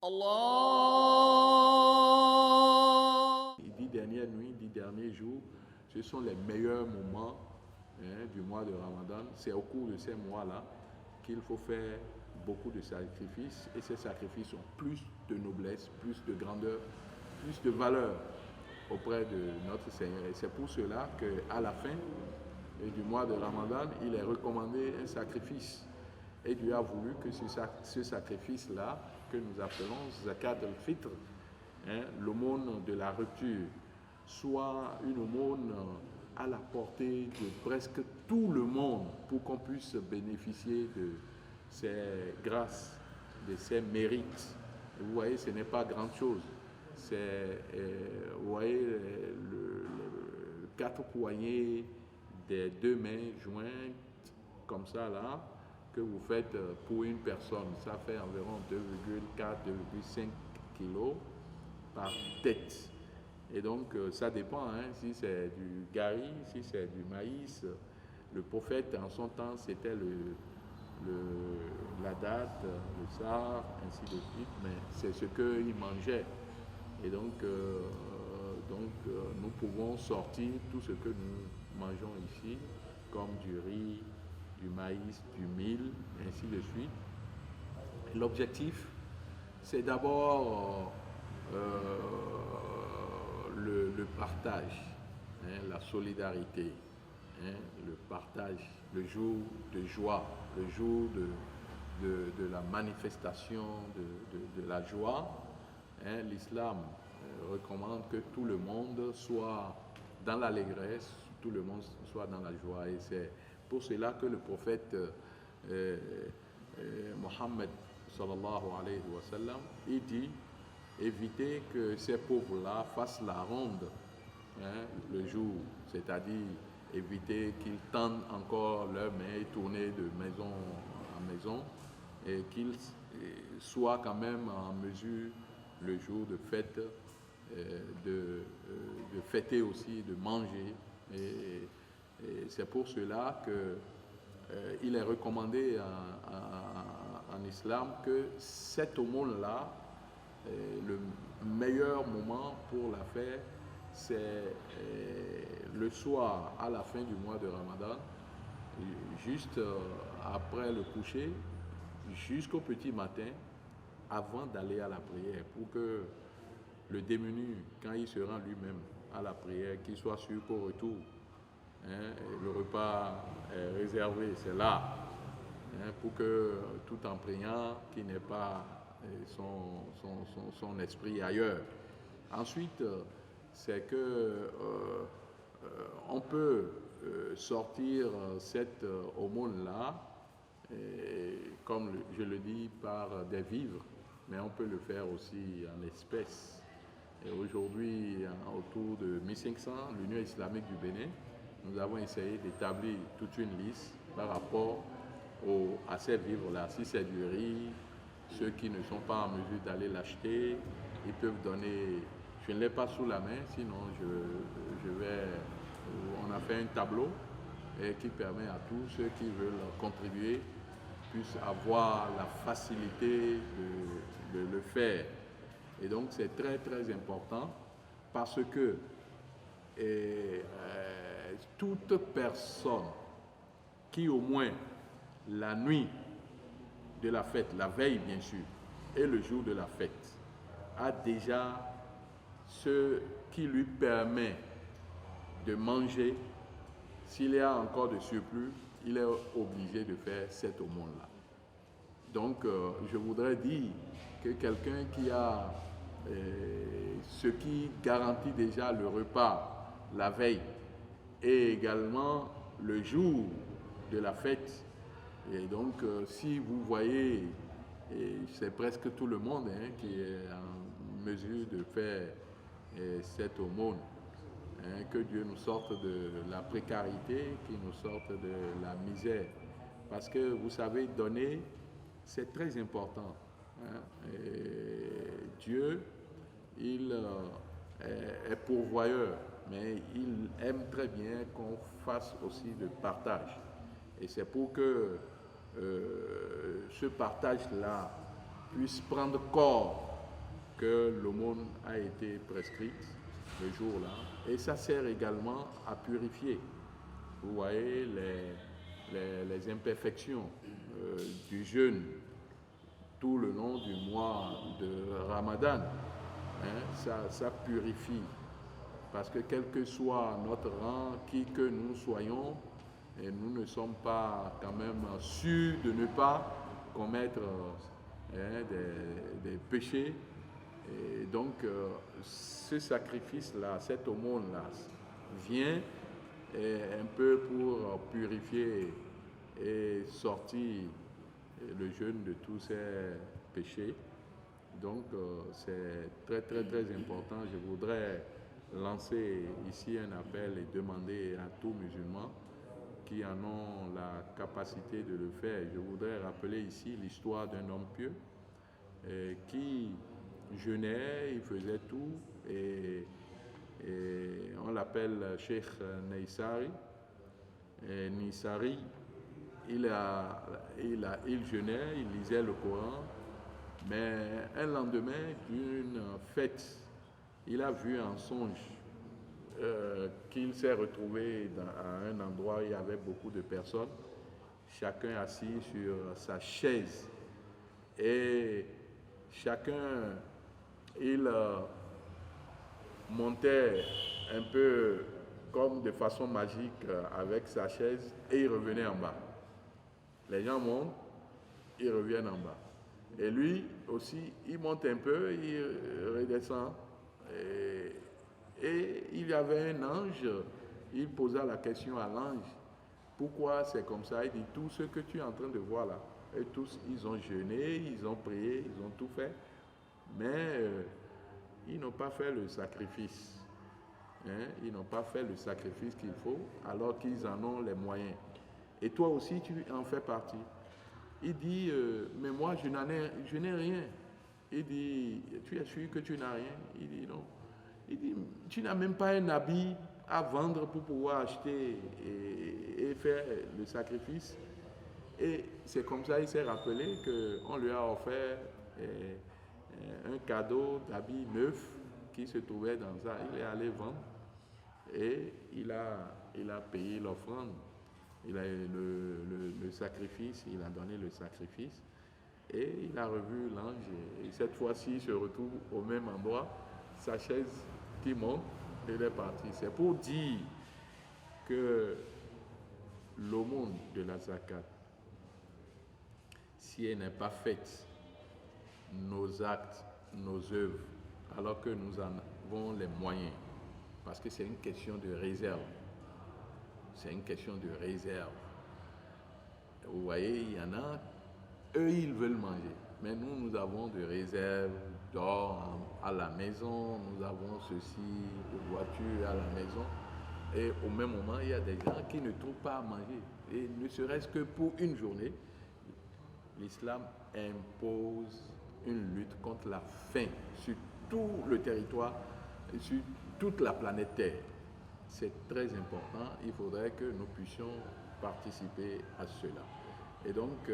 Allah. Les 10 dernières nuits, 10 derniers jours, ce sont les meilleurs moments du mois de Ramadan. C'est au cours de ces mois-là qu'il faut faire beaucoup de sacrifices et ces sacrifices ont plus de noblesse, plus de grandeur, plus de valeur auprès de notre Seigneur. Et c'est pour cela qu'à la fin du mois de Ramadan, il est recommandé un sacrifice. Et Dieu a voulu que ce sacrifice-là, que nous appelons Zakat al-Fitr, l'aumône de la rupture, soit une aumône à la portée de presque tout le monde pour qu'on puisse bénéficier de ses grâces, de ses mérites. Et vous voyez, ce n'est pas grand-chose. C'est, vous voyez, le 4 poignées des 2 mains jointes, comme ça là, que vous faites pour une personne. Ça fait environ 2,4-2,5 kilos par tête. Et donc, ça dépend, si c'est du gari, si c'est du maïs. Le prophète, en son temps, c'était la date, le sar, ainsi de suite, mais c'est ce qu'il mangeait. Et donc, nous pouvons sortir tout ce que nous mangeons ici, comme du riz, du maïs, du mil, ainsi de suite. L'objectif, c'est d'abord le partage, la solidarité, le partage, le jour de joie, le jour de la manifestation de la joie. L'islam recommande que tout le monde soit dans l'allégresse, tout le monde soit dans la joie. Et c'est pour cela que le prophète Mohammed sallallahu alayhi wa sallam, il dit éviter que ces pauvres-là fassent la ronde le jour, c'est-à-dire éviter qu'ils tendent encore leurs mains et tourner de maison en maison, et qu'ils soient quand même en mesure le jour de fête de fêter aussi, de manger. Et c'est pour cela qu'il est recommandé en islam que cette aumône-là, le meilleur moment pour la faire, c'est le soir à la fin du mois de Ramadan, juste après le coucher, jusqu'au petit matin, avant d'aller à la prière, pour que le démuni, quand il se rend lui-même à la prière, qu'il soit sûr qu'au retour, le repas est réservé, c'est là, pour que tout en priant, qu'il n'ait pas son esprit ailleurs. Ensuite, c'est que on peut sortir cette aumône-là, comme je le dis, par des vivres, mais on peut le faire aussi en espèces. Et aujourd'hui, autour de 1500, l'Union islamique du Bénin, nous avons essayé d'établir toute une liste par rapport à ces vivres-là. Si c'est du riz, ceux qui ne sont pas en mesure d'aller l'acheter, ils peuvent donner. Je ne l'ai pas sous la main, sinon je vais. On a fait un tableau qui permet à tous ceux qui veulent contribuer puissent avoir la facilité de le faire. Et donc c'est très très important parce que toute personne qui au moins la nuit de la fête, la veille bien sûr, et le jour de la fête, a déjà ce qui lui permet de manger. S'il y a encore de surplus, il est obligé de faire cette aumône-là. Donc, je voudrais dire que quelqu'un qui a ce qui garantit déjà le repas la veille et également le jour de la fête. Et donc, si vous voyez, c'est presque tout le monde qui est en mesure de faire cette aumône. Que Dieu nous sorte de la précarité, qu'il nous sorte de la misère. Parce que vous savez, donner, c'est très important. Dieu, il est pourvoyeur, mais il aime très bien qu'on fasse aussi le partage. Et c'est pour que ce partage-là puisse prendre corps que l'aumône a été prescrite le jour-là. Et ça sert également à purifier. Vous voyez les imperfections du jeûne tout le long du mois de Ramadan. Ça purifie. Parce que quel que soit notre rang, qui que nous soyons, et nous ne sommes pas quand même sûrs de ne pas commettre des péchés. Et donc, ce sacrifice-là, cette aumône-là, vient un peu pour purifier et sortir le jeûne de tous ces péchés. Donc, c'est très, très, très important. Je voudrais lancer ici un appel et demander à tous musulmans qui en ont la capacité de le faire. Je voudrais rappeler ici l'histoire d'un homme pieux qui jeûnait, il faisait tout, et on l'appelle Cheikh Naïsari. Et Nisari, il jeûnait, il lisait le Coran, mais un lendemain d'une fête, il a vu en songe qu'il s'est retrouvé à un endroit où il y avait beaucoup de personnes, chacun assis sur sa chaise, et chacun, il montait un peu comme de façon magique avec sa chaise et il revenait en bas. Les gens montent, ils reviennent en bas. Et lui aussi, il monte un peu, il redescend. Et il y avait un ange, il posa la question à l'ange, pourquoi c'est comme ça? Il dit, tout ce que tu es en train de voir là, et tous, ils ont jeûné, ils ont prié, ils ont tout fait, mais ils n'ont pas fait le sacrifice. Ils n'ont pas fait le sacrifice qu'il faut, alors qu'ils en ont les moyens. Et toi aussi, tu en fais partie. Il dit, mais moi, je n'ai rien. Il dit, tu es sûr que tu n'as rien? Il dit, non. Il dit, tu n'as même pas un habit à vendre pour pouvoir acheter et faire le sacrifice. Et c'est comme ça qu'il s'est rappelé qu'on lui a offert un cadeau d'habits neufs qui se trouvait dans ça. Il est allé vendre et il a payé l'offrande. Il a le sacrifice, il a donné le sacrifice et il a revu l'ange et cette fois-ci il se retrouve au même endroit, sa chaise qui monte et il est parti. C'est pour dire que l'aumône de la zakat, si elle n'est pas faite, nos actes, nos œuvres, alors que nous en avons les moyens, parce que c'est une question de réserve. C'est une question de réserve. Vous voyez, il y en a, eux, ils veulent manger. Mais nous avons de réserves d'or à la maison, nous avons ceci, de voitures à la maison. Et au même moment, il y a des gens qui ne trouvent pas à manger. Et ne serait-ce que pour une journée, l'islam impose une lutte contre la faim sur tout le territoire et sur toute la planète Terre. C'est très important, il faudrait que nous puissions participer à cela. Et donc,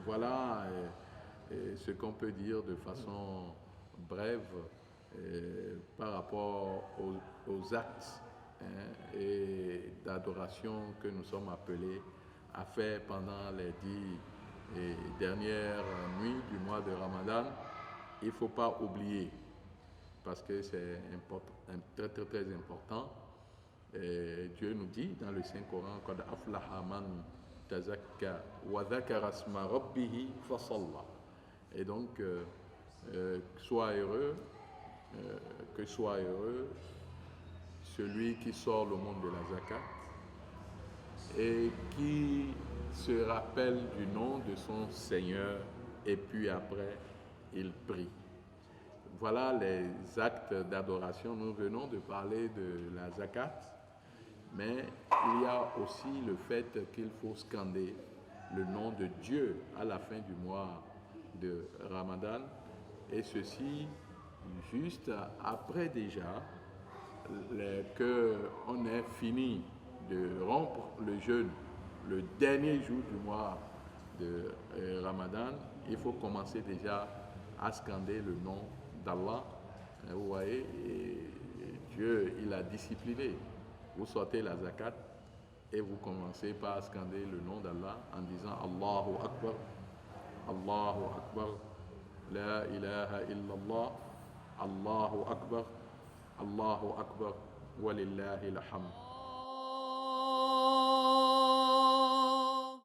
voilà ce qu'on peut dire de façon brève par rapport aux actes et d'adoration que nous sommes appelés à faire pendant les 10 dernières nuits du mois de Ramadan. Il ne faut pas oublier, parce que c'est très très très important. Et Dieu nous dit dans le Saint-Coran, Qad aflaha man tazakka wa dhakara asma rabbihi fa salla. Et donc, sois heureux, que soit heureux celui qui sort le monde de la zakat et qui se rappelle du nom de son Seigneur et puis après il prie. Voilà les actes d'adoration. Nous venons de parler de la zakat, mais il y a aussi le fait qu'il faut scander le nom de Dieu à la fin du mois de Ramadan, et ceci juste après déjà qu'on ait fini de rompre le jeûne le dernier jour du mois de Ramadan. Il faut commencer déjà à scander le nom d'Allah. Vous voyez, et Dieu, il a discipliné. Vous sortez la zakat et vous commencez par scander le nom d'Allah en disant Allahu Akbar, Allahu Akbar, La ilaha illallah, Allahu Akbar, Allahu Akbar, Walillahi alhamd.